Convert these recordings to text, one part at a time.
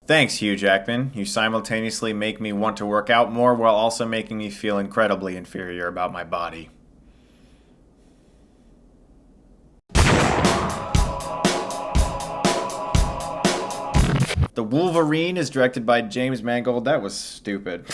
Thanks, Hugh Jackman. You simultaneously make me want to work out more while also making me feel incredibly inferior about my body. The Wolverine is directed by James Mangold. That was stupid.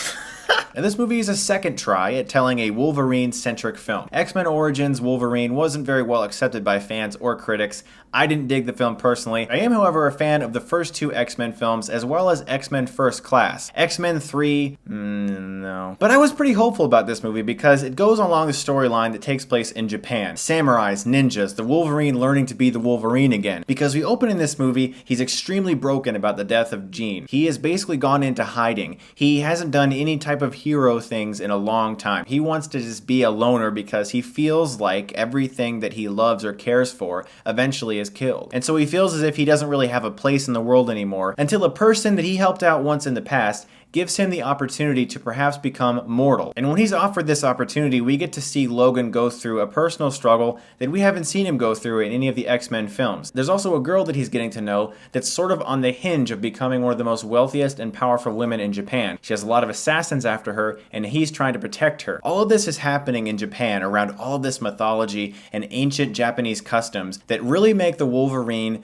And this movie is a second try at telling a Wolverine-centric film. X-Men Origins Wolverine wasn't very well accepted by fans or critics. I didn't dig the film personally. I am, however, a fan of the first two X-Men films as well as X-Men First Class. X-Men 3, no. But I was pretty hopeful about this movie because it goes along the storyline that takes place in Japan. Samurais, ninjas, the Wolverine learning to be the Wolverine again. Because we open in this movie, he's extremely broken about the death of Jean. He has basically gone into hiding. He hasn't done any type of hero things in a long time. He wants to just be a loner because he feels like everything that he loves or cares for eventually is killed. And so he feels as if he doesn't really have a place in the world anymore until a person that he helped out once in the past gives him the opportunity to perhaps become mortal. And when he's offered this opportunity, we get to see Logan go through a personal struggle that we haven't seen him go through in any of the X-Men films. There's also a girl that he's getting to know that's sort of on the hinge of becoming one of the most wealthiest and powerful women in Japan. She has a lot of assassins after her, and he's trying to protect her. All of this is happening in Japan around all of this mythology and ancient Japanese customs that really make the Wolverine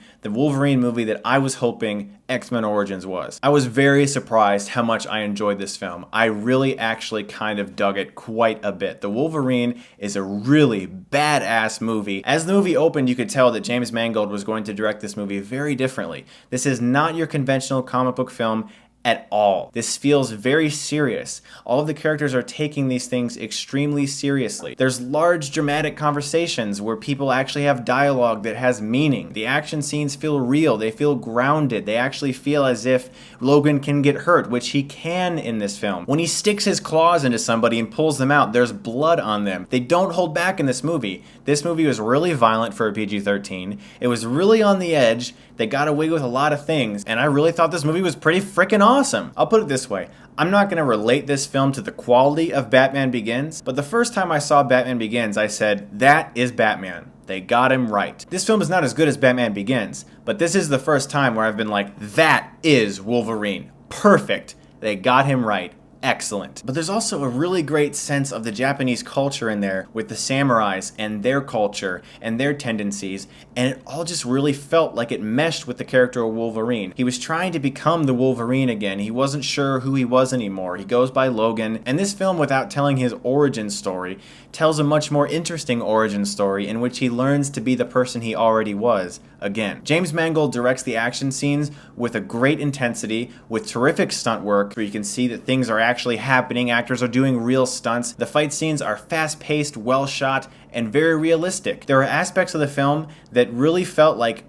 movie that I was hoping X-Men Origins was. I was very surprised how much I enjoyed this film. I really actually kind of dug it quite a bit. The Wolverine is a really badass movie. As the movie opened, you could tell that James Mangold was going to direct this movie very differently. This is not your conventional comic book film at all. This feels very serious. All of the characters are taking these things extremely seriously. There's large dramatic conversations where people actually have dialogue that has meaning. The action scenes feel real. They feel grounded. They actually feel as if Logan can get hurt, which he can in this film. When he sticks his claws into somebody and pulls them out, there's blood on them. They don't hold back in this movie. This movie was really violent for a PG-13. It was really on the edge. They got away with a lot of things, and I really thought this movie was pretty freaking awesome. I'll put it this way. I'm not going to relate this film to the quality of Batman Begins, but the first time I saw Batman Begins, I said, that is Batman. They got him right. This film is not as good as Batman Begins, but this is the first time where I've been like, that is Wolverine. Perfect. They got him right. Excellent. But there's also a really great sense of the Japanese culture in there with the samurais and their culture and their tendencies, and it all just really felt like it meshed with the character of Wolverine. He was trying to become the Wolverine again. He wasn't sure who he was anymore. He goes by Logan, and this film, without telling his origin story, tells a much more interesting origin story in which he learns to be the person he already was again. James Mangold directs the action scenes with a great intensity, with terrific stunt work, where you can see that things are actually happening, actors are doing real stunts. The fight scenes are fast-paced, well shot, and very realistic. There are aspects of the film that really felt like,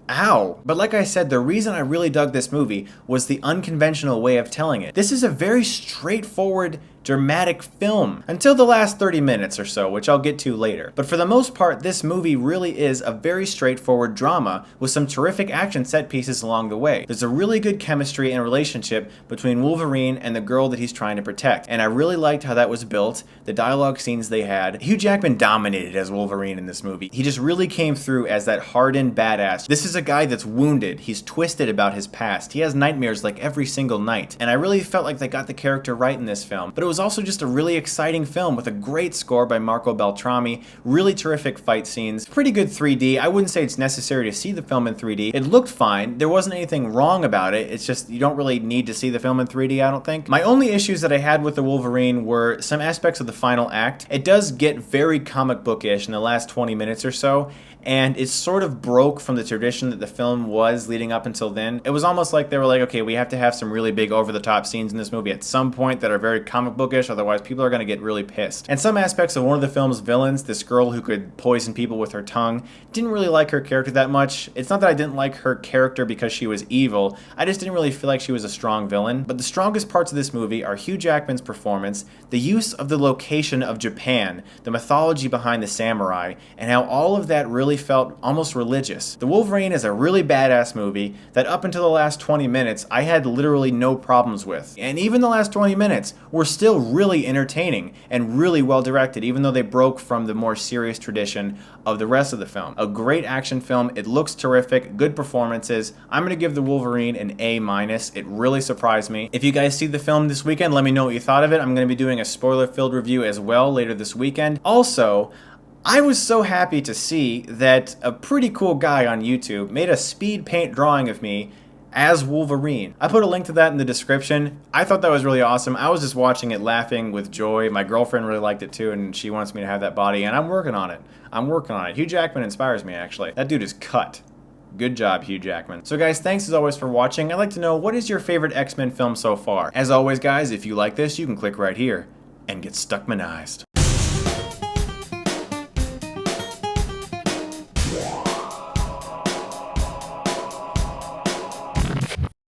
ow. But like I said, the reason I really dug this movie was the unconventional way of telling it. This is a very straightforward, dramatic film until the last 30 minutes or so, which I'll get to later. But for the most part, this movie really is a very straightforward drama with some terrific action set pieces along the way. There's a really good chemistry and relationship between Wolverine and the girl that he's trying to protect, and I really liked how that was built, the dialogue scenes they had. Hugh Jackman dominated as Wolverine in this movie. He just really came through as that hardened badass. This is a guy that's wounded. He's twisted about his past. He has nightmares like every single night, and I really felt like they got the character right in this film. But it was also just a really exciting film with a great score by Marco Beltrami, really terrific fight scenes, pretty good 3D. I wouldn't say it's necessary to see the film in 3D. It looked fine. There wasn't anything wrong about it. It's just you don't really need to see the film in 3D, I don't think. My only issues that I had with the Wolverine were some aspects of the final act. It does get very comic bookish in the last 20 minutes or so, and it sort of broke from the tradition that the film was leading up until then. It was almost like they were like, okay, we have to have some really big over-the-top scenes in this movie at some point that are very comic bookish, otherwise people are going to get really pissed. And some aspects of one of the film's villains, this girl who could poison people with her tongue, didn't really like her character that much. It's not that I didn't like her character because she was evil, I just didn't really feel like she was a strong villain. But the strongest parts of this movie are Hugh Jackman's performance, the use of the location of Japan, the mythology behind the samurai, and how all of that really felt almost religious. The Wolverine is a really badass movie that up until the last 20 minutes I had literally no problems with. And even the last 20 minutes were still still really entertaining and really well directed, even though they broke from the more serious tradition of the rest of the film. A great action film. It looks terrific. Good performances. I'm going to give the Wolverine an A-. It really surprised me. If you guys see the film this weekend, let me know what you thought of it. I'm going to be doing a spoiler-filled review as well later this weekend. Also, I was so happy to see that a pretty cool guy on YouTube made a speed paint drawing of me as Wolverine. I put a link to that in the description. I thought that was really awesome. I was just watching it laughing with joy. My girlfriend really liked it too, and she wants me to have that body, and I'm working on it. I'm working on it. Hugh Jackman inspires me, actually. That dude is cut. Good job, Hugh Jackman. So guys, thanks as always for watching. I'd like to know, what is your favorite X-Men film so far? As always, guys, if you like this, you can click right here and get Stuckmanized.